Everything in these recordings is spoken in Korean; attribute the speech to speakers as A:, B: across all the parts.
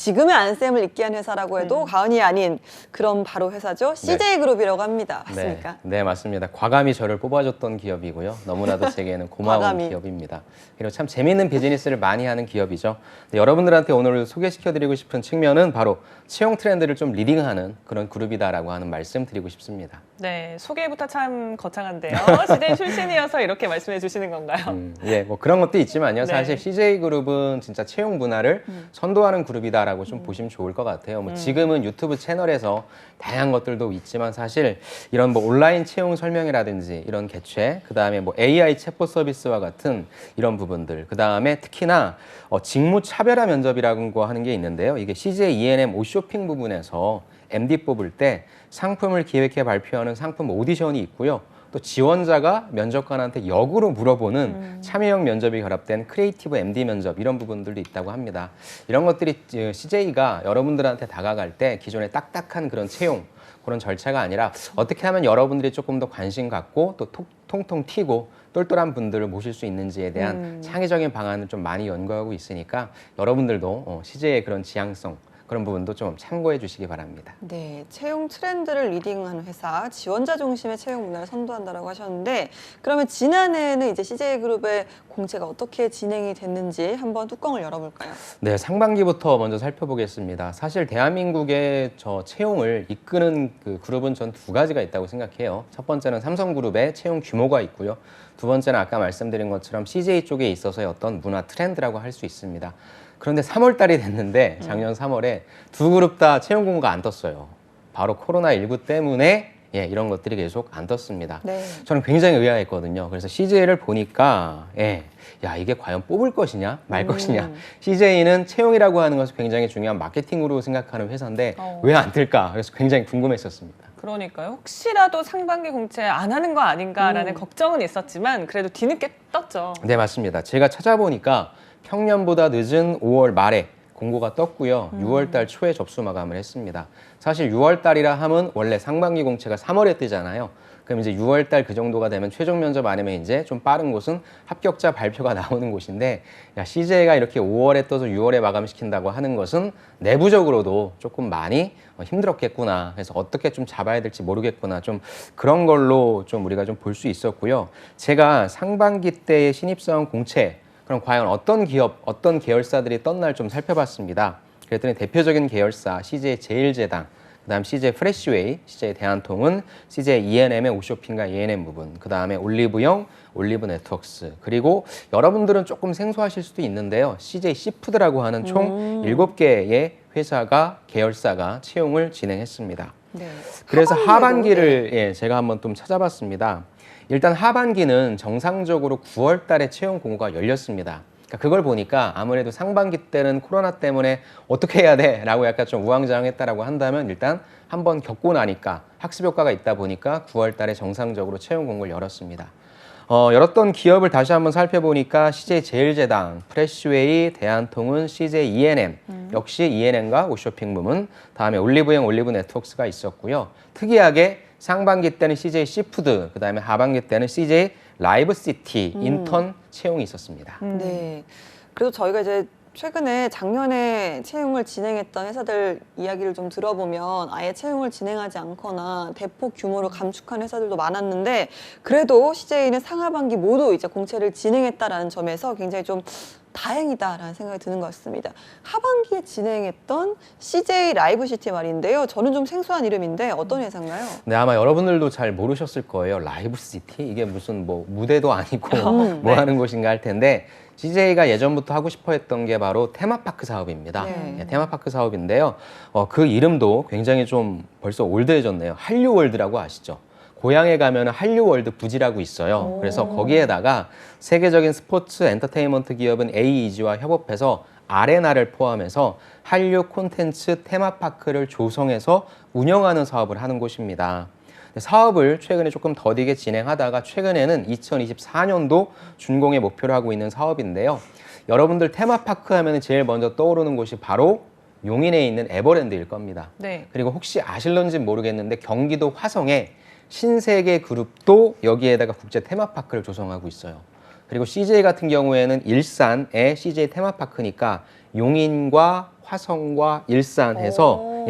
A: 지금의 안쌤을 있게 한 회사라고 해도 과언이 아닌 그런 바로 회사죠. CJ그룹이라고 합니다. 맞습니까?
B: 네, 맞습니다. 과감히 저를 뽑아줬던 기업이고요. 너무나도 제게는 고마운
A: 과감히.
B: 기업입니다. 그리고 참 재미있는 비즈니스를 많이 하는 기업이죠. 여러분들한테 오늘 소개시켜드리고 싶은 측면은 바로 채용 트렌드를 좀 리딩하는 그런 그룹이다라고 하는 말씀 드리고 싶습니다.
C: 네, 소개부터 참 거창한데요. CJ 출신이어서 이렇게 말씀해 주시는 건가요?
B: 예, 뭐 그런 것도 있지만요.
C: 네.
B: 사실 CJ그룹은 진짜 채용 문화를 선도하는 그룹이다라고 좀 보시면 좋을 것 같아요. 뭐 지금은 유튜브 채널에서 다양한 것들도 있지만 사실 이런 뭐 온라인 채용 설명회라든지 이런 개최, 그 다음에 뭐 AI 챗봇 서비스와 같은 이런 부분들, 그 다음에 특히나 직무 차별화 면접이라고 하는 게 있는데요. 이게 CJ E&M 옷쇼핑 부분에서 MD 뽑을 때 상품을 기획해 발표하는 상품 오디션이 있고요. 또 지원자가 면접관한테 역으로 물어보는 참여형 면접이 결합된 크리에이티브 MD 면접 이런 부분들도 있다고 합니다. 이런 것들이 CJ가 여러분들한테 다가갈 때 기존의 딱딱한 그런 채용 그런 절차가 아니라 어떻게 하면 여러분들이 조금 더 관심 갖고 또 통통 튀고 똘똘한 분들을 모실 수 있는지에 대한 창의적인 방안을 좀 많이 연구하고 있으니까 여러분들도 CJ의 그런 지향성 그런 부분도 좀 참고해 주시기 바랍니다.
A: 네, 채용 트렌드를 리딩하는 회사, 지원자 중심의 채용 문화를 선도한다라고 하셨는데 그러면 지난해에는 이제 CJ그룹의 공채가 어떻게 진행이 됐는지 한번 뚜껑을 열어볼까요?
B: 네, 상반기부터 먼저 살펴보겠습니다. 사실 대한민국의 저 채용을 이끄는 그 그룹은 전 두 가지가 있다고 생각해요. 첫 번째는 삼성그룹의 채용 규모가 있고요. 두 번째는 아까 말씀드린 것처럼 CJ 쪽에 있어서의 어떤 문화 트렌드라고 할 수 있습니다. 그런데 3월 달이 됐는데 작년 3월에 두 그룹 다 채용 공고가 안 떴어요. 바로 코로나19 때문에 이런 것들이 계속 안 떴습니다.
A: 네.
B: 저는 굉장히 의아했거든요. 그래서 CJ를 보니까 야 이게 과연 뽑을 것이냐 말 것이냐. CJ는 채용이라고 하는 것을 굉장히 중요한 마케팅으로 생각하는 회사인데 왜 안 뜰까? 그래서 굉장히 궁금했었습니다.
C: 그러니까요. 혹시라도 상반기 공채 안 하는 거 아닌가라는 걱정은 있었지만 그래도 뒤늦게 떴죠.
B: 네, 맞습니다. 제가 찾아보니까 평년보다 늦은 5월 말에 공고가 떴고요. 6월 달 초에 접수 마감을 했습니다. 사실 6월 달이라 하면 원래 상반기 공채가 3월에 뜨잖아요. 그럼 이제 6월 달 그 정도가 되면 최종 면접 아니면 이제 좀 빠른 곳은 합격자 발표가 나오는 곳인데 야, CJ가 이렇게 5월에 떠서 6월에 마감시킨다고 하는 것은 내부적으로도 조금 많이 힘들었겠구나. 그래서 어떻게 좀 잡아야 될지 모르겠구나. 좀 그런 걸로 좀 우리가 좀 볼 수 있었고요. 제가 상반기 때의 신입사원 공채 그럼 과연 어떤 기업, 어떤 계열사들이 떴날 좀 살펴봤습니다. 그랬더니 대표적인 계열사 CJ 제일제당, 그다음 CJ 프레시웨이, CJ 대한통운, CJ E&M의 옷쇼핑과 E&M 부분, 그다음에 올리브영, 올리브 네트워크스, 그리고 여러분들은 조금 생소하실 수도 있는데요. CJ 시푸드라고 하는 총 7개의 회사가 계열사가 채용을 진행했습니다.
A: 네.
B: 그래서 하반기를 제가 한번 좀 찾아봤습니다. 일단 하반기는 정상적으로 9월 달에 채용 공고가 열렸습니다. 그러니까 그걸 보니까 아무래도 상반기 때는 코로나 때문에 어떻게 해야 돼? 라고 약간 좀 우왕좌왕했다라고 한다면 일단 한번 겪고 나니까 학습 효과가 있다 보니까 9월 달에 정상적으로 채용 공고를 열었습니다. 열었던 기업을 다시 한번 살펴보니까 CJ 제일제당, 프레시웨이, 대한통운, CJ E&M, 역시 E&M과 옷쇼핑 부문, 다음에 올리브영, 올리브 네트워크스가 있었고요. 특이하게 상반기 때는 CJ 시푸드, 그 다음에 하반기 때는 CJ 라이브시티 인턴 채용이 있었습니다.
A: 네. 그래도 저희가 이제 최근에 작년에 채용을 진행했던 회사들 이야기를 좀 들어보면 아예 채용을 진행하지 않거나 대폭 규모를 감축한 회사들도 많았는데 그래도 CJ는 상하반기 모두 이제 공채를 진행했다라는 점에서 굉장히 좀 다행이다라는 생각이 드는 것 같습니다. 하반기에 진행했던 CJ 라이브시티 말인데요. 저는 좀 생소한 이름인데 어떤 회사인가요?
B: 네, 아마 여러분들도 잘 모르셨을 거예요. 라이브시티? 이게 무슨 뭐 무대도 아니고 뭐
C: 네.
B: 하는 곳인가 할 텐데 CJ가 예전부터 하고 싶어 했던 게 바로 테마파크 사업입니다.
A: 네.
B: 테마파크 사업인데요. 그 이름도 굉장히 좀 벌써 올드해졌네요. 한류월드라고 아시죠? 고향에 가면 한류월드 부지라고 있어요. 그래서 거기에다가 세계적인 스포츠 엔터테인먼트 기업은 AEG와 협업해서 아레나를 포함해서 한류 콘텐츠 테마파크를 조성해서 운영하는 사업을 하는 곳입니다. 사업을 최근에 조금 더디게 진행하다가 최근에는 2024년도 준공의 목표를 하고 있는 사업인데요. 여러분들 테마파크 하면 제일 먼저 떠오르는 곳이 바로 용인에 있는 에버랜드일 겁니다.
C: 네.
B: 그리고 혹시 아실런지 모르겠는데 경기도 화성에 신세계 그룹도 여기에다가 국제 테마파크를 조성하고 있어요. 그리고 CJ 같은 경우에는 일산의 CJ 테마파크니까 용인과 화성과 일산 해서
A: 오.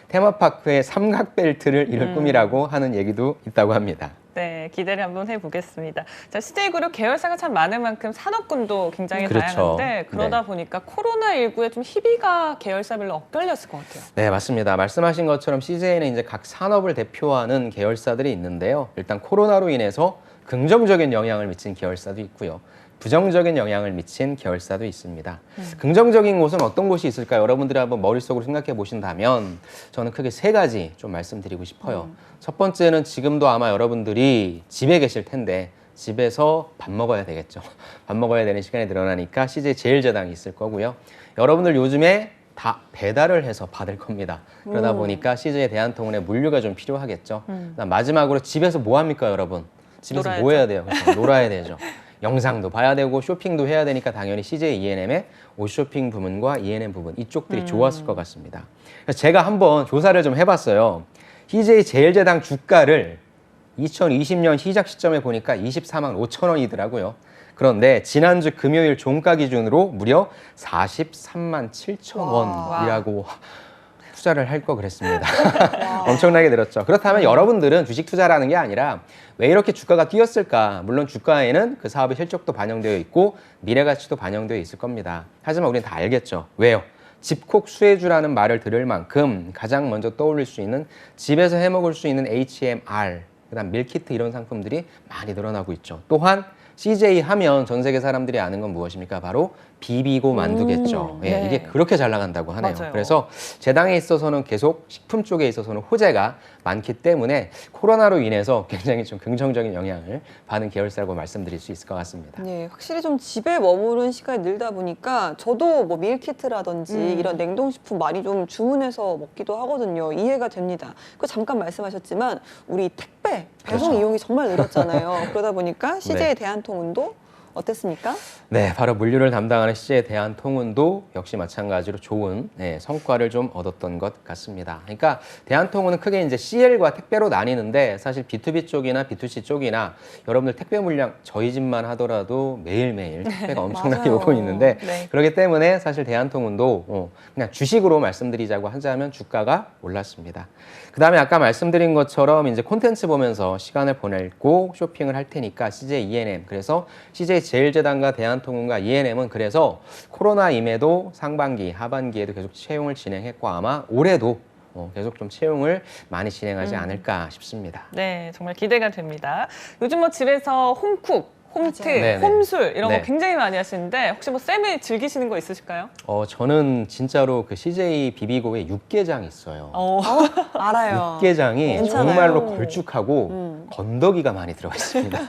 B: 테마파크의 삼각벨트를 이룰 꿈이라고 하는 얘기도 있다고 합니다.
C: 네, 기대를 한번 해보겠습니다. 자, CJ그룹 계열사가 참 많은 만큼 산업군도 굉장히
B: 그렇죠.
C: 다양한데 그러다 보니까 코로나19에 좀 희비가 계열사별로 엇갈렸을 것 같아요.
B: 네, 맞습니다. 말씀하신 것처럼 CJ는 이제 각 산업을 대표하는 계열사들이 있는데요. 일단 코로나로 인해서 긍정적인 영향을 미친 계열사도 있고요. 부정적인 영향을 미친 계열사도 있습니다. 긍정적인 곳은 어떤 곳이 있을까요? 여러분들이 한번 머릿속으로 생각해 보신다면 저는 크게 세 가지 좀 말씀드리고 싶어요. 첫 번째는 지금도 아마 여러분들이 집에 계실 텐데 집에서 밥 먹어야 되겠죠. 밥 먹어야 되는 시간이 늘어나니까 CJ 제일제당이 있을 거고요. 여러분들 요즘에 다 배달을 해서 받을 겁니다. 그러다 보니까 CJ 대한통운에 물류가 좀 필요하겠죠. 그다음 마지막으로 집에서 뭐 합니까, 여러분? 집에서
C: 놀아야죠.
B: 뭐 해야 돼요? 그렇죠? 놀아야 되죠. 영상도 봐야 되고 쇼핑도 해야 되니까 당연히 CJ E&M의 옷쇼핑 부문과 E&M 부분 이쪽들이 좋았을 것 같습니다. 그래서 제가 한번 조사를 좀 해봤어요. CJ 제일제당 주가를 2020년 시작 시점에 보니까 24만 5천 원이더라고요. 그런데 지난주 금요일 종가 기준으로 무려 43만 7천 원이라고 투자를 할 거 그랬습니다. 엄청나게 늘었죠. 그렇다면 여러분들은 주식 투자라는 게 아니라 왜 이렇게 주가가 뛰었을까? 물론 주가에는 그 사업의 실적도 반영되어 있고 미래 가치도 반영되어 있을 겁니다. 하지만 우리는 다 알겠죠. 왜요? 집콕 수혜주라는 말을 들을 만큼 가장 먼저 떠올릴 수 있는 집에서 해먹을 수 있는 HMR, 그다음 밀키트 이런 상품들이 많이 늘어나고 있죠. 또한 CJ 하면 전 세계 사람들이 아는 건 무엇입니까? 바로 비비고 만두겠죠. 예,
C: 네.
B: 이게 그렇게 잘 나간다고 하네요.
C: 맞아요.
B: 그래서 제 당에 있어서는 계속 식품 쪽에 있어서는 호재가 많기 때문에 코로나로 인해서 굉장히 좀 긍정적인 영향을 받은 계열사라고 말씀드릴 수 있을 것 같습니다.
A: 네, 확실히 좀 집에 머무른 시간이 늘다 보니까 저도 뭐 밀키트라든지 이런 냉동식품 많이 좀 주문해서 먹기도 하거든요. 이해가 됩니다. 그 잠깐 말씀하셨지만 우리 택배 배송
B: 그렇죠.
A: 이용이 정말 늘었잖아요. 그러다 보니까 CJ
B: 네.
A: 대한통운도 어땠습니까?
B: 네, 바로 물류를 담당하는 CJ 대한통운도 역시 마찬가지로 좋은 성과를 좀 얻었던 것 같습니다. 그러니까 대한통운은 크게 이제 CL과 택배로 나뉘는데 사실 B2B 쪽이나 B2C 쪽이나 여러분들 택배 물량 저희 집만 하더라도 매일매일 택배가 엄청나게
A: 맞아요.
B: 오고 있는데
C: 네.
B: 그렇기 때문에 사실 대한통운도 그냥 주식으로 말씀드리자고 하자면 주가가 올랐습니다. 그 다음에 아까 말씀드린 것처럼 이제 콘텐츠 보면서 시간을 보내고 쇼핑을 할 테니까 CJ E&M 그래서 CJ 제일제당과 대한통운과 E&M은 그래서 코로나임에도 상반기, 하반기에도 계속 채용을 진행했고 아마 올해도 계속 좀 채용을 많이 진행하지 않을까 싶습니다.
C: 네, 정말 기대가 됩니다. 요즘 뭐 집에서 홈쿡, 홈트,
A: 맞아요.
B: 네네.
C: 홈술 이런
B: 네.
C: 거 굉장히 많이 하시는데 혹시 뭐 쌤이 즐기시는 거 있으실까요?
B: 저는 진짜로 그 CJ 비비고에 육개장이 있어요.
A: 알아요.
B: 육개장이
A: 괜찮아요.
B: 정말로 걸쭉하고 건더기가 많이 들어가 있습니다.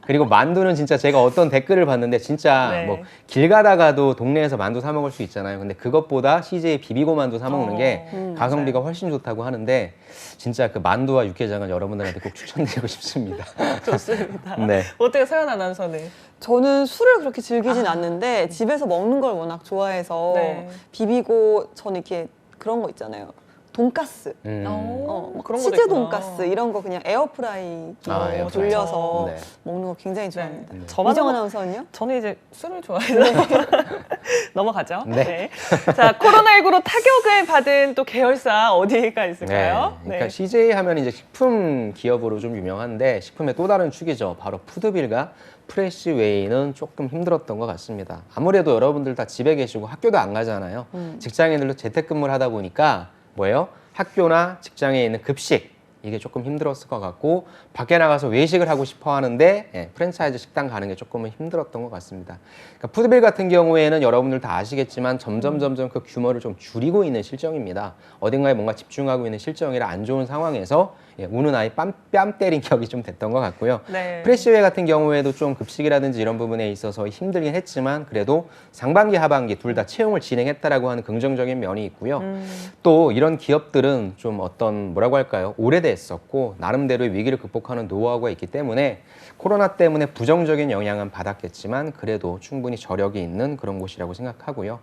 B: 그리고 만두는 진짜 제가 어떤 댓글을 봤는데 진짜
C: 네.
B: 뭐 길 가다가도 동네에서 만두 사 먹을 수 있잖아요. 근데 그것보다 CJ 비비고 만두 사 먹는 게 가성비가 훨씬 좋다고 하는데 진짜 그 만두와 육개장은 여러분들한테 꼭 추천드리고 싶습니다.
C: 좋습니다.
B: 네.
C: 어때요, 서연 아나운서는?
A: 저는 술을 그렇게 즐기진 않는데 집에서 먹는 걸 워낙 좋아해서
C: 네.
A: 비비고 저는 이렇게 그런 거 있잖아요. 돈가스.
C: 뭐
A: 막
C: 그런 것도
A: 치즈
C: 있구나.
A: 돈가스 이런 거 그냥 에어프라이
B: 에어프라이.
A: 돌려서
B: 네.
A: 먹는 거 굉장히 좋아합니다.
C: 저만
A: 이정
C: 먹-
A: 아나운서는요?
C: 저는 이제 술을 좋아해서 넘어가죠.
B: 네.
C: 자, 코로나19로 타격을 받은 또 계열사 어디가 있을까요?
B: 네. 그러니까 CJ 하면 이제 식품 기업으로 좀 유명한데 식품의 또 다른 축이죠. 바로 푸드빌과 프레시웨이는 조금 힘들었던 것 같습니다. 아무래도 여러분들 다 집에 계시고 학교도 안 가잖아요. 직장인들도 재택근무를 하다 보니까 뭐예요? 학교나 직장에 있는 급식 이게 조금 힘들었을 것 같고 밖에 나가서 외식을 하고 싶어 하는데 프랜차이즈 식당 가는 게 조금은 힘들었던 것 같습니다. 그러니까 푸드빌 같은 경우에는 여러분들 다 아시겠지만 점점 그 규모를 좀 줄이고 있는 실정입니다. 어딘가에 뭔가 집중하고 있는 실정이라 안 좋은 상황에서 우는 아이 뺨 때린 격이 좀 됐던 것 같고요.
C: 네.
B: 프레시웨이 같은 경우에도 좀 급식이라든지 이런 부분에 있어서 힘들긴 했지만 그래도 상반기 하반기 둘 다 채용을 진행했다라고 하는 긍정적인 면이 있고요. 또 이런 기업들은 좀 어떤 뭐라고 할까요? 오래됐었고 나름대로의 위기를 극복하는 노하우가 있기 때문에 코로나 때문에 부정적인 영향은 받았겠지만 그래도 충분히 저력이 있는 그런 곳이라고 생각하고요.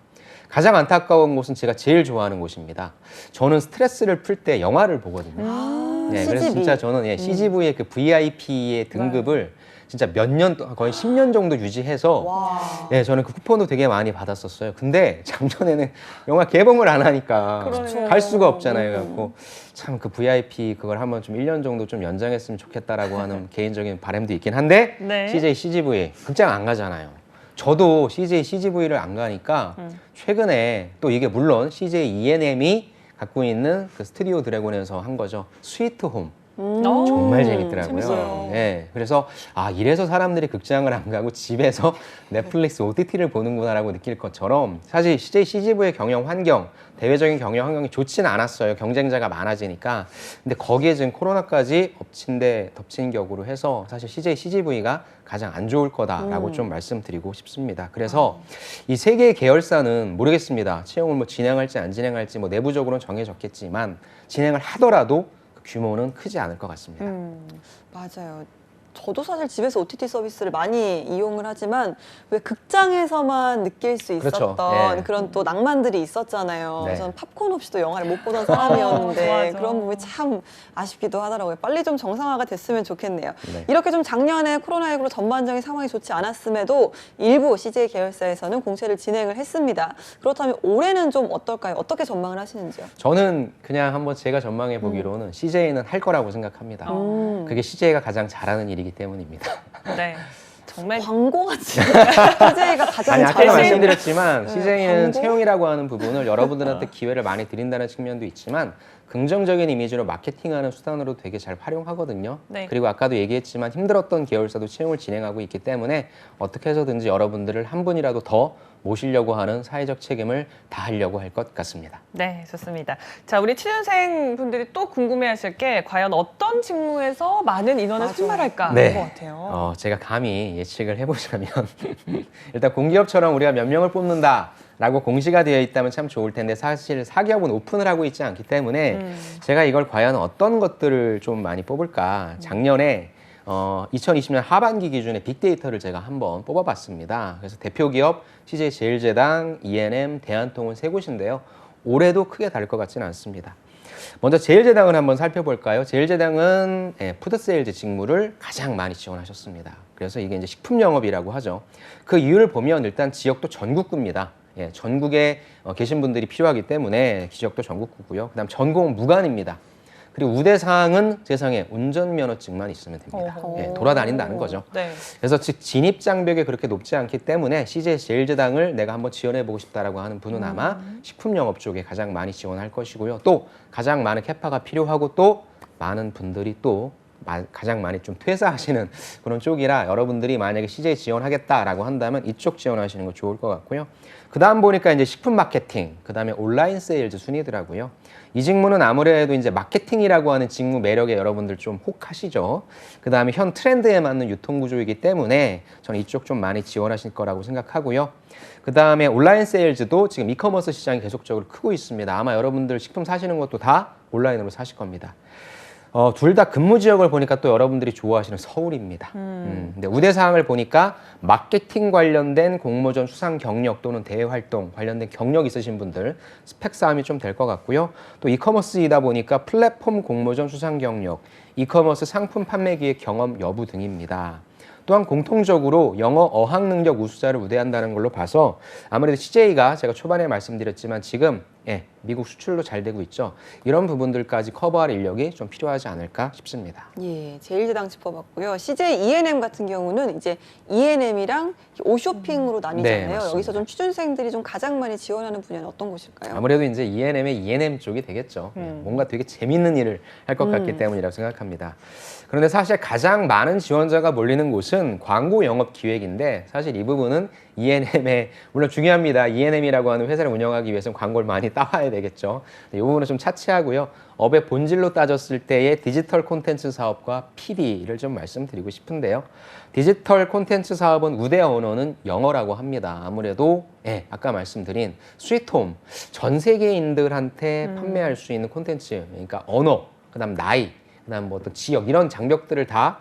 B: 가장 안타까운 곳은 제가 제일 좋아하는 곳입니다. 저는 스트레스를 풀 때 영화를 보거든요. 네, 그래서
A: CGV.
B: 진짜 저는 CGV의 그 VIP의 등급을 진짜 몇 년, 거의 10년 정도 유지해서
A: 와.
B: 네, 저는 그 쿠폰도 되게 많이 받았었어요. 근데 작년에는 영화 개봉을 안 하니까
C: 그러네요.
B: 갈 수가 없잖아요. 그래갖고 참 그 VIP 그걸 한번 좀 1년 정도 좀 연장했으면 좋겠다라고 하는 개인적인 바람도 있긴 한데
C: 네.
B: CJ CGV 극장 안 가잖아요. 저도 CJ CGV를 안 가니까 최근에 또 이게 물론 CJ ENM이 갖고 있는 그 스튜디오 드래곤에서 한 거죠. 스위트 홈. 정말 재밌더라고요.
A: 재밌어요.
B: 네, 그래서 아 이래서 사람들이 극장을 안 가고 집에서 넷플릭스 OTT를 보는구나라고 느낄 것처럼 사실 CJ CGV의 경영 환경, 대외적인 경영 환경이 좋지는 않았어요. 경쟁자가 많아지니까. 근데 거기에 지금 코로나까지 엎친 데 덮친 격으로 해서 사실 CJ CGV가 가장 안 좋을 거다라고 좀 말씀드리고 싶습니다. 그래서 이 세 개의 계열사는 모르겠습니다. 채용을 뭐 진행할지 안 진행할지 뭐 내부적으로는 정해졌겠지만 진행을 하더라도 규모는 크지 않을 것 같습니다.
A: 맞아요. 저도 사실 집에서 OTT 서비스를 많이 이용을 하지만 왜 극장에서만 느낄 수
B: 그렇죠.
A: 있었던
B: 네.
A: 그런 또 낭만들이 있었잖아요.
B: 네.
A: 저는 팝콘 없이도 영화를 못 보던 사람이었는데
C: 맞아.
A: 그런 부분이 참 아쉽기도 하더라고요. 빨리 좀 정상화가 됐으면 좋겠네요.
B: 네.
A: 이렇게 좀 작년에 코로나19로 전반적인 상황이 좋지 않았음에도 일부 CJ 계열사에서는 공채를 진행을 했습니다. 그렇다면 올해는 좀 어떨까요? 어떻게 전망을 하시는지요?
B: 저는 그냥 한번 제가 전망해 보기로는 CJ는 할 거라고 생각합니다. 그게 CJ가 가장 잘하는 일이기 때문입니다.
C: 네. 정말
A: 광고같이 CJ가 가장
B: 아니 아까
A: 잘하는
B: 말씀드렸지만
A: 네,
B: CJ는
A: 광고?
B: 채용이라고 하는 부분을 여러분들한테 기회를 많이 드린다는 측면도 있지만 긍정적인 이미지로 마케팅하는 수단으로 되게 잘 활용하거든요.
C: 네.
B: 그리고 아까도 얘기했지만 힘들었던 계열사도 채용을 진행하고 있기 때문에 어떻게 해서든지 여러분들을 한 분이라도 더 모시려고 하는 사회적 책임을 다하려고 할 것 같습니다.
C: 네, 좋습니다. 자, 우리 취준생 분들이 또 궁금해하실 게 과연 어떤 직무에서 많은 인원을
A: 맞아.
C: 선발할까
B: 네.
C: 하는 것 같아요.
B: 제가 감히 예측을 해보자면 일단 공기업처럼 우리가 몇 명을 뽑는다라고 공시가 되어 있다면 참 좋을 텐데 사실 사기업은 오픈을 하고 있지 않기 때문에 제가 이걸 과연 어떤 것들을 좀 많이 뽑을까 작년에 2020년 하반기 기준의 빅데이터를 제가 한번 뽑아봤습니다. 그래서 대표 기업 CJ 제일제당, ENM, 대한통운 세 곳인데요. 올해도 크게 다를 것 같지는 않습니다. 먼저 제일제당을 한번 살펴볼까요? 제일제당은 푸드세일즈 직무를 가장 많이 지원하셨습니다. 그래서 이게 이제 식품 영업이라고 하죠. 그 이유를 보면 일단 지역도 전국구입니다. 전국에 계신 분들이 필요하기 때문에 지역도 전국구고요. 그다음 전공은 무관입니다. 그리고 우대사항은 세상에 운전면허증만 있으면 됩니다.
C: 어허.
B: 돌아다닌다는 거죠.
C: 네.
B: 그래서 즉 진입 장벽이 그렇게 높지 않기 때문에 CJ 제일제당을 내가 한번 지원해보고 싶다라고 하는 분은 아마 식품 영업 쪽에 가장 많이 지원할 것이고요. 또 가장 많은 캐파가 필요하고 또 많은 분들이 또 가장 많이 좀 퇴사하시는 그런 쪽이라 여러분들이 만약에 CJ 지원하겠다라고 한다면 이쪽 지원하시는 거 좋을 것 같고요. 그 다음 보니까 이제 식품 마케팅, 그 다음에 온라인 세일즈 순이더라고요. 이 직무는 아무래도 이제 마케팅이라고 하는 직무 매력에 여러분들 좀 혹하시죠. 그 다음에 현 트렌드에 맞는 유통 구조이기 때문에 저는 이쪽 좀 많이 지원하실 거라고 생각하고요. 그 다음에 온라인 세일즈도 지금 이커머스 시장이 계속적으로 크고 있습니다. 아마 여러분들 식품 사시는 것도 다 온라인으로 사실 겁니다. 둘 다 근무 지역을 보니까 또 여러분들이 좋아하시는 서울입니다. 근데 우대사항을 보니까 마케팅 관련된 공모전 수상 경력 또는 대외 활동 관련된 경력 있으신 분들 스펙 싸움이 좀 될 것 같고요. 또 이커머스이다 보니까 플랫폼 공모전 수상 경력, 이커머스 상품 판매 기획 경험 여부 등입니다. 또한 공통적으로 영어 어학 능력 우수자를 우대한다는 걸로 봐서 아무래도 CJ가 제가 초반에 말씀드렸지만 지금 미국 수출로 잘 되고 있죠. 이런 부분들까지 커버할 인력이 좀 필요하지 않을까 싶습니다.
A: 예, 제일제당 짚어봤고요. CJ ENM 같은 경우는 이제 ENM이랑 오쇼핑으로 나뉘잖아요.
B: 맞습니다.
A: 여기서 좀 취준생들이 좀 가장 많이 지원하는 분야는 어떤 곳일까요?
B: 아무래도 이제 ENM의 ENM 쪽이 되겠죠. 뭔가 되게 재밌는 일을 할 것 같기 때문이라고 생각합니다. 그런데 사실 가장 많은 지원자가 몰리는 곳은 광고 영업 기획인데 사실 이 부분은 ENM의 물론 중요합니다. ENM이라고 하는 회사를 운영하기 위해서는 광고를 많이 따와야 되겠죠. 이 부분은 좀 차치하고요. 업의 본질로 따졌을 때의 디지털 콘텐츠 사업과 PD를 좀 말씀드리고 싶은데요. 디지털 콘텐츠 사업은 우대 언어는 영어라고 합니다. 아무래도 아까 말씀드린 스위트홈, 전 세계인들한테 판매할 수 있는 콘텐츠, 그러니까 언어, 그다음 나이, 그다음 뭐 어떤 지역 이런 장벽들을 다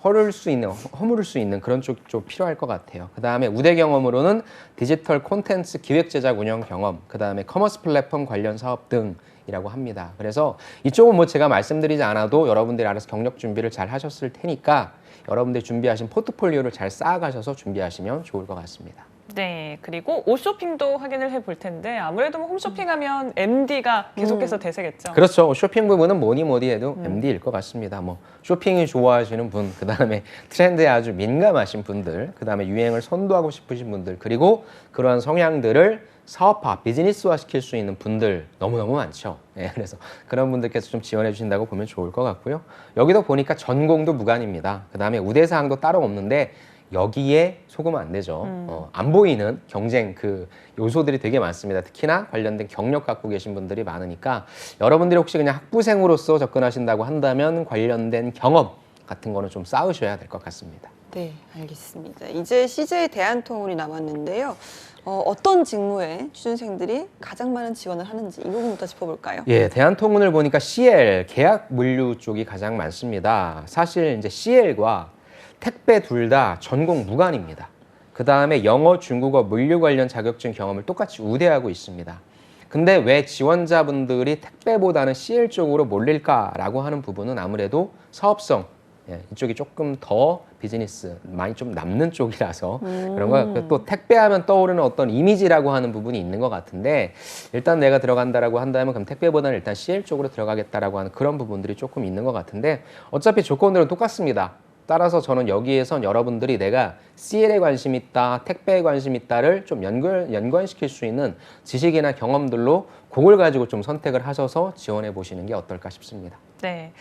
B: 허물을 수 있는 그런 쪽 좀 필요할 것 같아요. 그 다음에 우대 경험으로는 디지털 콘텐츠 기획 제작 운영 경험, 그 다음에 커머스 플랫폼 관련 사업 등이라고 합니다. 그래서 이쪽은 뭐 제가 말씀드리지 않아도 여러분들이 알아서 경력 준비를 잘 하셨을 테니까 여러분들이 준비하신 포트폴리오를 잘 쌓아가셔서 준비하시면 좋을 것 같습니다.
C: 네, 그리고 옷 쇼핑도 확인을 해볼 텐데 아무래도 뭐 홈쇼핑하면 MD가 계속해서 대세겠죠.
B: 그렇죠. 쇼핑 부분은 뭐니 해도 MD일 것 같습니다. 뭐 쇼핑이 좋아하시는 분, 그 다음에 트렌드에 아주 민감하신 분들, 그 다음에 유행을 선도하고 싶으신 분들, 그리고 그러한 성향들을 사업화, 비즈니스화 시킬 수 있는 분들 너무너무 많죠. 예, 그래서 그런 분들께서 좀 지원해 주신다고 보면 좋을 것 같고요. 여기도 보니까 전공도 무관입니다. 그 다음에 우대사항도 따로 없는데 여기에 속으면 안 되죠. 안 보이는 경쟁 그 요소들이 되게 많습니다. 특히나 관련된 경력 갖고 계신 분들이 많으니까 여러분들이 혹시 그냥 학부생으로서 접근하신다고 한다면 관련된 경험 같은 거는 좀 쌓으셔야 될 것 같습니다.
A: 네, 알겠습니다. 이제 CJ 대한통운이 남았는데요. 어떤 직무에 취준생들이 가장 많은 지원을 하는지 이 부분부터 짚어볼까요?
B: 예, 대한통운을 보니까 CL, 계약 물류 쪽이 가장 많습니다. 사실 이제 CL과 택배 둘 다 전공 무관입니다. 그 다음에 영어, 중국어, 물류 관련 자격증 경험을 똑같이 우대하고 있습니다. 근데 왜 지원자분들이 택배보다는 CL 쪽으로 몰릴까라고 하는 부분은 아무래도 사업성, 이쪽이 조금 더 비즈니스 많이 좀 남는 쪽이라서 그런 거 같고 또 택배하면 떠오르는 어떤 이미지라고 하는 부분이 있는 것 같은데 일단 내가 들어간다라고 한다면 그럼 택배보다는 일단 CL 쪽으로 들어가겠다라고 하는 그런 부분들이 조금 있는 것 같은데 어차피 조건들은 똑같습니다. 따라서 저는 여기에선 여러분들이 내가 CL에 관심 있다, 택배에 관심 있다를 좀 연관시킬 수 있는 지식이나 경험들로 그걸 가지고 좀 선택을 하셔서 지원해 보시는 게 어떨까 싶습니다.
C: 네.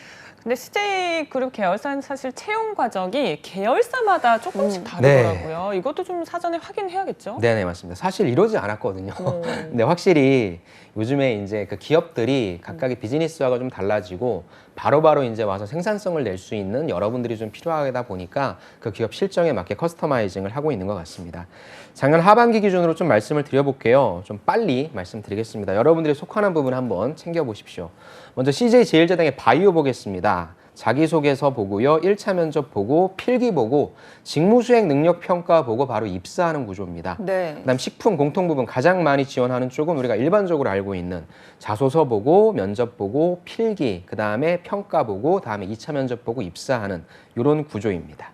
C: 근데 CJ그룹 계열사는 사실 채용 과정이 계열사마다 조금씩 다르더라고요. 이것도 좀 사전에 확인해야겠죠?
B: 네네, 맞습니다. 사실 이러지 않았거든요. 근데 확실히 요즘에 이제 그 기업들이 각각의 비즈니스화가 좀 달라지고 바로바로 이제 와서 생산성을 낼 수 있는 여러분들이 좀 필요하다 보니까 그 기업 실정에 맞게 커스터마이징을 하고 있는 것 같습니다. 작년 하반기 기준으로 좀 말씀을 드려볼게요. 좀 빨리 말씀드리겠습니다. 여러분들이 속하는 부분 한번 챙겨보십시오. 먼저 CJ 제일제당의 바이오 보겠습니다. 자기소개서 보고요. 1차 면접 보고 필기 보고 직무수행 능력 평가 보고 바로 입사하는 구조입니다.
A: 네.
B: 그다음 식품 공통 부분 가장 많이 지원하는 쪽은 우리가 일반적으로 알고 있는 자소서 보고 면접 보고 필기 그다음에 평가 보고 다음에 2차 면접 보고 입사하는 이런 구조입니다.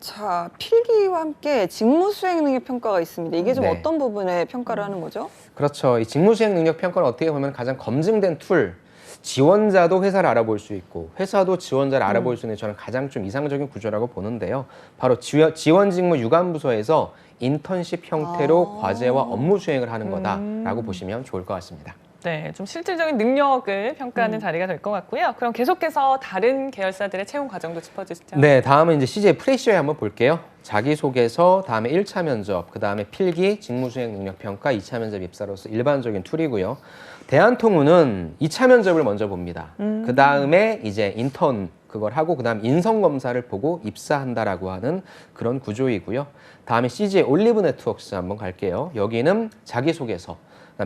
A: 자, 필기와 함께 직무수행 능력 평가가 있습니다. 이게 좀
B: 네.
A: 어떤 부분에 평가를 하는 거죠?
B: 그렇죠. 이 직무수행 능력 평가는 어떻게 보면 가장 검증된 툴 지원자도 회사를 알아볼 수 있고 회사도 지원자를 알아볼 수 있는 저는 가장 좀 이상적인 구조라고 보는데요. 바로 지원 직무 유관부서에서 인턴십 형태로 과제와 업무 수행을 하는 거다라고 보시면 좋을 것 같습니다.
C: 네, 좀 실질적인 능력을 평가하는 자리가 될 것 같고요. 그럼 계속해서 다른 계열사들의 채용 과정도 짚어주시죠.
B: 네, 다음은 이제 CJ 프레시어에 한번 볼게요. 자기소개서, 다음에 1차 면접, 그 다음에 필기, 직무수행 능력평가, 2차 면접 입사로서 일반적인 툴이고요. 대한통운은 2차 면접을 먼저 봅니다. 그 다음에 이제 인턴 그걸 하고 그 다음 인성검사를 보고 입사한다라고 하는 그런 구조이고요. 다음에 CJ 올리브 네트워크스 한번 갈게요. 여기는 자기소개서,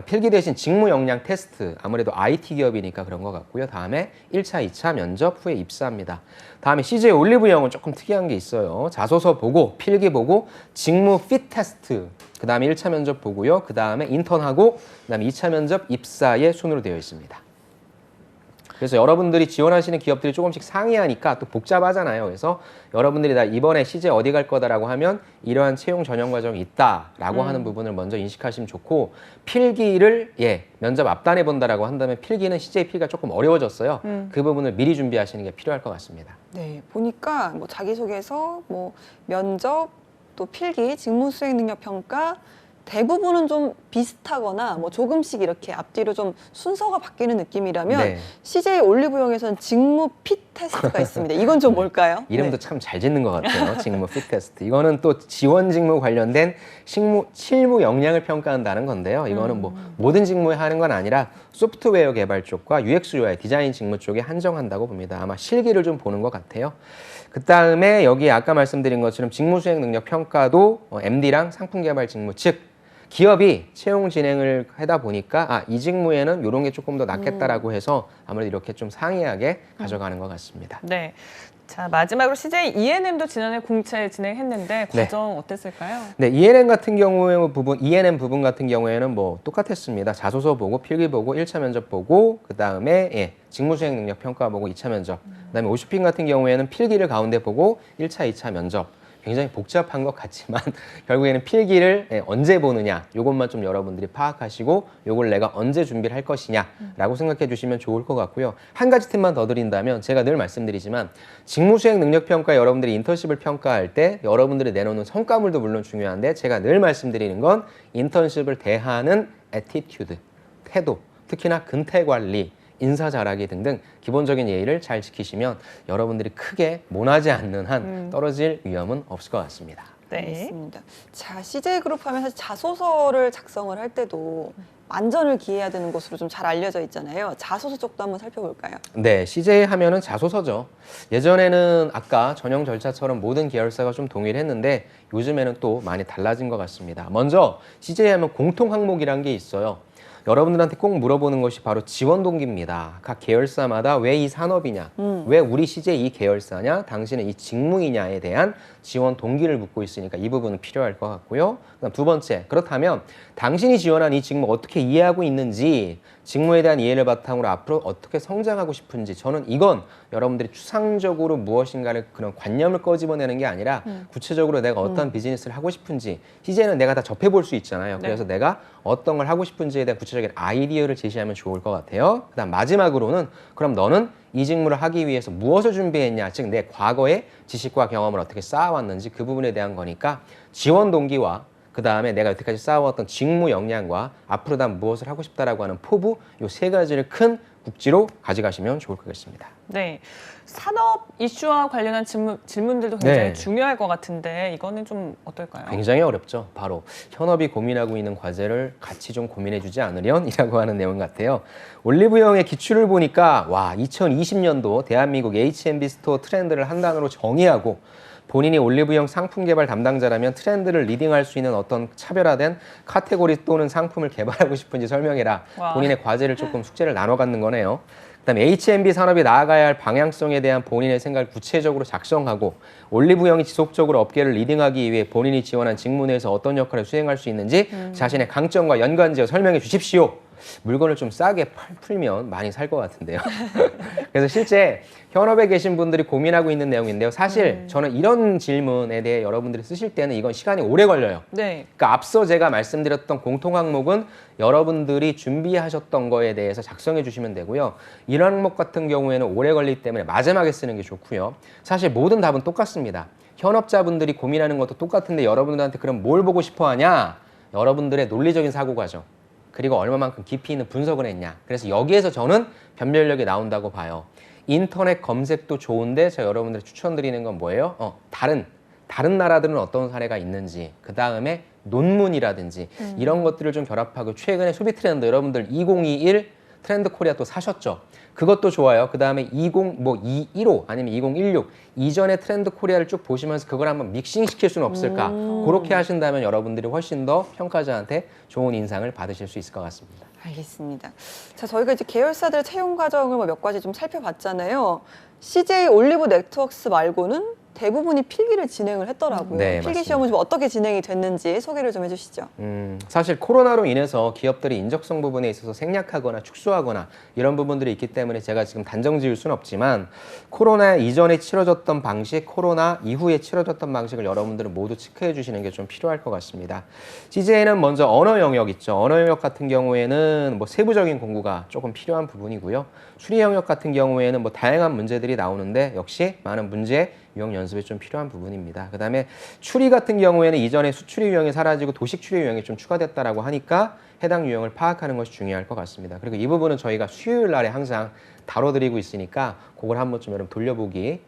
B: 필기 대신 직무 역량 테스트, 아무래도 IT 기업이니까 그런 것 같고요. 다음에 1차, 2차 면접 후에 입사합니다. 다음에 CJ 올리브영은 조금 특이한 게 있어요. 자소서 보고, 필기 보고, 직무 핏 테스트, 그 다음에 1차 면접 보고요. 그 다음에 인턴하고, 그 다음에 2차 면접 입사의 순으로 되어 있습니다. 그래서 여러분들이 지원하시는 기업들이 조금씩 상이하니까 또 복잡하잖아요. 그래서 여러분들이 나 이번에 CJ 어디 갈 거다라고 하면 이러한 채용 전형 과정이 있다라고 하는 부분을 먼저 인식하시면 좋고 필기를 면접 앞단에 본다라고 한다면 필기는 CJ 필기가 조금 어려워졌어요. 그 부분을 미리 준비하시는 게 필요할 것 같습니다.
A: 네, 보니까 뭐 자기소개서, 뭐 면접, 또 필기, 직무수행 능력 평가 대부분은 좀 비슷하거나 뭐 조금씩 이렇게 앞뒤로 좀 순서가 바뀌는 느낌이라면
B: 네.
A: CJ 올리브영에서는 직무 핏 테스트가 있습니다. 이건 좀 뭘까요?
B: 이름도
A: 네.
B: 참 잘 짓는 것 같아요. 직무 핏 테스트. 이거는 또 지원 직무 관련된 실무 역량을 평가한다는 건데요. 이거는 뭐 모든 직무에 하는 건 아니라 소프트웨어 개발 쪽과 UX UI 디자인 직무 쪽에 한정한다고 봅니다. 아마 실기를 좀 보는 것 같아요. 그 다음에 여기 아까 말씀드린 것처럼 직무 수행 능력 평가도 MD랑 상품 개발 직무 즉 기업이 채용 진행을 하다 보니까 이 직무에는 이런 게 조금 더 낫겠다라고 해서 아무래도 이렇게 좀 상이하게 가져가는 것 같습니다.
C: 네. 자, 마지막으로 CJ ENM도 지난해 공채 진행했는데 과정 어땠을까요?
B: 네, ENM 같은 경우에 ENM 부분 같은 경우에는 뭐 똑같았습니다. 자소서 보고 필기 보고 1차 면접 보고 그다음에 직무 수행 능력 평가 보고 2차 면접. 그다음에 오슈핀 같은 경우에는 필기를 가운데 보고 1차, 2차 면접. 굉장히 복잡한 것 같지만 결국에는 필기를 언제 보느냐 이것만 좀 여러분들이 파악하시고 이걸 내가 언제 준비를 할 것이냐라고 생각해 주시면 좋을 것 같고요. 한 가지 팁만 더 드린다면 제가 늘 말씀드리지만 직무수행 능력평가 여러분들이 인턴십을 평가할 때 여러분들이 내놓는 성과물도 물론 중요한데 제가 늘 말씀드리는 건 인턴십을 대하는 애티튜드, 태도, 특히나 근태관리, 인사 잘하기 등등 기본적인 예의를 잘 지키시면 여러분들이 크게 모나지 않는 한 떨어질 위험은 없을 것 같습니다.
C: 네.
A: 알겠습니다. 자, CJ그룹 하면 사실 자소서를 작성을 할 때도 만전을 기해야 되는 것으로 좀 잘 알려져 있잖아요. 자소서 쪽도 한번 살펴볼까요?
B: 네, CJ 하면은 자소서죠. 예전에는 아까 전형 절차처럼 모든 계열사가 좀 동일했는데 요즘에는 또 많이 달라진 것 같습니다. 먼저 CJ 하면 공통 항목이란 게 있어요. 여러분들한테 꼭 물어보는 것이 바로 지원 동기입니다. 각 계열사마다 왜 이 산업이냐, 왜 우리 CJ 이 계열사냐, 당신은 이 직무이냐에 대한 지원 동기를 묻고 있으니까 이 부분은 필요할 것 같고요. 그다음 두 번째, 그렇다면 당신이 지원한 이 직무 어떻게 이해하고 있는지, 직무에 대한 이해를 바탕으로 앞으로 어떻게 성장하고 싶은지, 저는 이건 여러분들이 추상적으로 무엇인가를 그런 관념을 꺼집어내는 게 아니라 구체적으로 내가 어떤 비즈니스를 하고 싶은지, CJ는 내가 다 접해볼 수 있잖아요. 그래서 내가 어떤 걸 하고 싶은지에 대한 구체적인 아이디어를 제시하면 좋을 것 같아요. 그다음 마지막으로는 그럼 너는 이 직무를 하기 위해서 무엇을 준비했냐, 즉 내 과거의 지식과 경험을 어떻게 쌓아왔는지 그 부분에 대한 거니까 지원 동기와 그 다음에 내가 여태까지 쌓아왔던 직무 역량과 앞으로 난 무엇을 하고 싶다라고 하는 포부, 이 세 가지를 큰 국지로 가져가시면 좋을 것 같습니다.
C: 네. 산업 이슈와 관련한 질문들도 굉장히
B: 네.
C: 중요할 것 같은데 이거는 좀 어떨까요?
B: 굉장히 어렵죠. 바로 현업이 고민하고 있는 과제를 같이 좀 고민해주지 않으련이라고 하는 내용 같아요. 올리브영의 기출을 보니까 와, 2020년도 대한민국 H&B 스토어 트렌드를 한 단어로 정의하고 본인이 올리브영 상품 개발 담당자라면 트렌드를 리딩할 수 있는 어떤 차별화된 카테고리 또는 상품을 개발하고 싶은지 설명해라.
C: 와.
B: 본인의 과제를 조금 숙제를 나눠 갖는 거네요. 그다음에 H&B 산업이 나아가야 할 방향성에 대한 본인의 생각을 구체적으로 작성하고 올리브영이 지속적으로 업계를 리딩하기 위해 본인이 지원한 직무 내에서 어떤 역할을 수행할 수 있는지 자신의 강점과 연관지어 설명해 주십시오. 물건을 좀 싸게 풀면 많이 살 것 같은데요. 그래서 실제 현업에 계신 분들이 고민하고 있는 내용인데요. 사실 저는 이런 질문에 대해 여러분들이 쓰실 때는 이건 시간이 오래 걸려요.
C: 네.
B: 그러니까 앞서 제가 말씀드렸던 공통 항목은 여러분들이 준비하셨던 거에 대해서 작성해 주시면 되고요. 이런 항목 같은 경우에는 오래 걸리기 때문에 마지막에 쓰는 게 좋고요. 사실 모든 답은 똑같습니다. 현업자분들이 고민하는 것도 똑같은데 여러분들한테 그럼 뭘 보고 싶어 하냐? 여러분들의 논리적인 사고과정. 그리고 얼마만큼 깊이 있는 분석을 했냐. 그래서 여기에서 저는 변별력이 나온다고 봐요. 인터넷 검색도 좋은데 제가 여러분들 추천드리는 건 뭐예요? 다른 나라들은 어떤 사례가 있는지, 그 다음에 논문이라든지 이런 것들을 좀 결합하고 최근에 소비 트렌드 여러분들 2021 트렌드 코리아 또 사셨죠? 그것도 좋아요. 그 다음에 2015 아니면 2016 이전의 트렌드 코리아를 쭉 보시면서 그걸 한번 믹싱시킬 수는 없을까? 그렇게 하신다면 여러분들이 훨씬 더 평가자한테 좋은 인상을 받으실 수 있을 것 같습니다.
A: 알겠습니다. 자, 저희가 이제 계열사들 채용 과정을 몇 가지 좀 살펴봤잖아요. CJ 올리브 네트워크스 말고는 대부분이 필기를 진행을 했더라고요.
B: 네,
A: 필기
B: 맞습니다.
A: 시험은 좀 어떻게 진행이 됐는지 소개를 좀 해주시죠.
B: 사실 코로나로 인해서 기업들이 인적성 부분에 있어서 생략하거나 축소하거나 이런 부분들이 있기 때문에 제가 지금 단정 지을 수는 없지만 코로나 이전에 치러졌던 방식, 코로나 이후에 치러졌던 방식을 여러분들은 모두 체크해 주시는 게 좀 필요할 것 같습니다. CJ는 먼저 언어 영역 있죠. 언어 영역 같은 경우에는 뭐 세부적인 공부가 조금 필요한 부분이고요. 수리 영역 같은 경우에는 뭐 다양한 문제들이 나오는데 역시 많은 문제 유형 연습이 좀 필요한 부분입니다. 그 다음에 추리 같은 경우에는 이전에 수추리 유형이 사라지고 도식 추리 유형이 좀 추가됐다라고 하니까 해당 유형을 파악하는 것이 중요할 것 같습니다. 그리고 이 부분은 저희가 수요일 날에 항상 다뤄드리고 있으니까 그걸 한번 좀 여러분 돌려보기,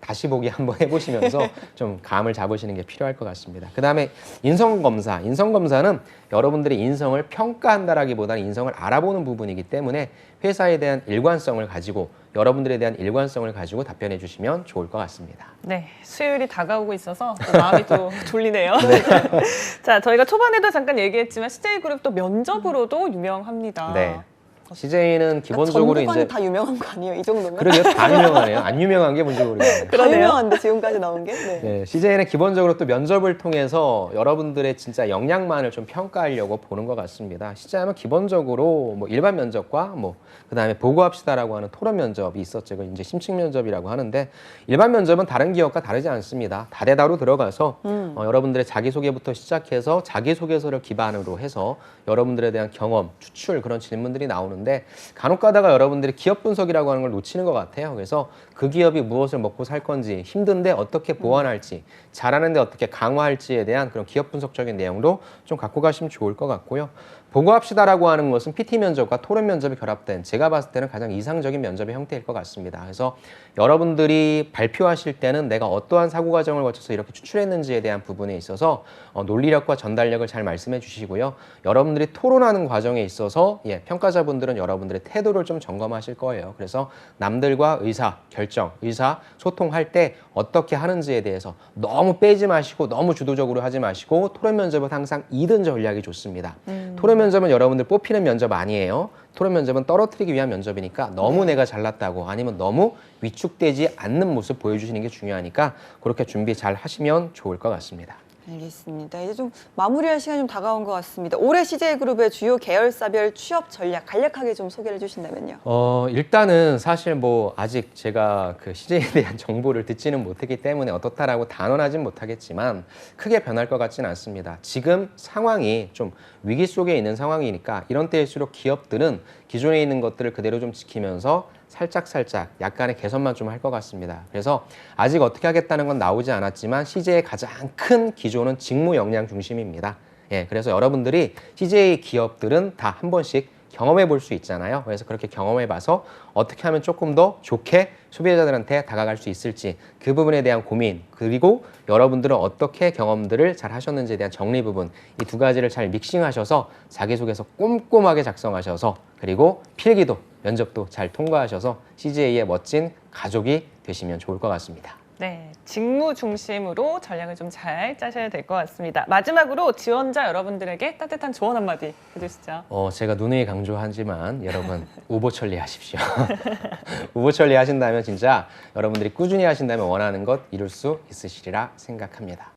B: 다시 보기 한번 해보시면서 좀 감을 잡으시는 게 필요할 것 같습니다. 그 다음에 인성검사. 인성검사는 여러분들의 인성을 평가한다라기보다는 인성을 알아보는 부분이기 때문에 회사에 대한 일관성을 가지고 여러분들에 대한 일관성을 가지고 답변해 주시면 좋을 것 같습니다.
C: 네, 수요일이 다가오고 있어서 또 마음이 또 졸리네요. 자, 저희가 초반에도 잠깐 얘기했지만 CJ그룹 또 면접으로도 유명합니다.
B: 네. CJ는 기본적으로
A: 전국관이
B: 이제
A: 다 유명한 거 아니에요? 이 정도면?
B: 그러게요. 다 유명하네요. 안 유명한 게 뭔지 모르겠네요.
A: 다
C: 그러네요.
A: 유명한데 지금까지 나온 게? 네.
B: 네, CJ는 기본적으로 또 면접을 통해서 여러분들의 진짜 역량만을 좀 평가하려고 보는 것 같습니다. CJ하면 기본적으로 뭐 일반 면접과 그다음에 보고합시다라고 하는 토론 면접이 있었죠. 이걸 이제 심층 면접이라고 하는데 일반 면접은 다른 기업과 다르지 않습니다. 다대다로 들어가서 여러분들의 자기소개부터 시작해서 자기소개서를 기반으로 해서 여러분들에 대한 경험, 추출 그런 질문들이 나오는데 간혹 가다가 여러분들이 기업 분석이라고 하는 걸 놓치는 것 같아요. 그래서 그 기업이 무엇을 먹고 살 건지, 힘든데 어떻게 보완할지, 잘하는데 어떻게 강화할지에 대한 그런 기업 분석적인 내용도 좀 갖고 가시면 좋을 것 같고요. 보고합시다라고 하는 것은 PT 면접과 토론 면접이 결합된 제가 봤을 때는 가장 이상적인 면접의 형태일 것 같습니다. 그래서 여러분들이 발표하실 때는 내가 어떠한 사고 과정을 거쳐서 이렇게 추출했는지에 대한 부분에 있어서 논리력과 전달력을 잘 말씀해 주시고요. 여러분들이 토론하는 과정에 있어서 평가자분들은 여러분들의 태도를 좀 점검하실 거예요. 그래서 남들과 의사 소통할 때 어떻게 하는지에 대해서 너무 빼지 마시고 너무 주도적으로 하지 마시고 토론 면접은 항상 2등 전략이 좋습니다. 토론 면접은 여러분들 뽑히는 면접 아니에요. 토론 면접은 떨어뜨리기 위한 면접이니까 너무 내가 잘났다고 아니면 너무 위축되지 않는 모습 보여주시는 게 중요하니까 그렇게 준비 잘 하시면 좋을 것 같습니다.
A: 알겠습니다. 이제 좀 마무리할 시간이 좀 다가온 것 같습니다. 올해 CJ그룹의 주요 계열사별 취업 전략 간략하게 좀 소개를 해주신다면요.
B: 일단은 사실 아직 제가 그 CJ에 대한 정보를 듣지는 못했기 때문에 어떻다라고 단언하진 못하겠지만 크게 변할 것 같지는 않습니다. 지금 상황이 좀 위기 속에 있는 상황이니까 이런 때일수록 기업들은 기존에 있는 것들을 그대로 좀 지키면서 살짝 약간의 개선만 좀 할 것 같습니다. 그래서 아직 어떻게 하겠다는 건 나오지 않았지만 CJ의 가장 큰 기조는 직무 역량 중심입니다. 그래서 여러분들이 CJ 기업들은 다 한 번씩 경험해 볼 수 있잖아요. 그래서 그렇게 경험해 봐서 어떻게 하면 조금 더 좋게 소비자들한테 다가갈 수 있을지 그 부분에 대한 고민, 그리고 여러분들은 어떻게 경험들을 잘 하셨는지에 대한 정리 부분, 이 두 가지를 잘 믹싱하셔서 자기소개서 꼼꼼하게 작성하셔서 그리고 필기도 면접도 잘 통과하셔서 CJ의 멋진 가족이 되시면 좋을 것 같습니다.
C: 네, 직무 중심으로 전략을 좀 잘 짜셔야 될 것 같습니다. 마지막으로 지원자 여러분들에게 따뜻한 조언 한마디 해주시죠.
B: 제가 누누이 강조하지만 여러분 우보천리 하십시오. 우보천리 하신다면 진짜 여러분들이 꾸준히 하신다면 원하는 것 이룰 수 있으시리라 생각합니다.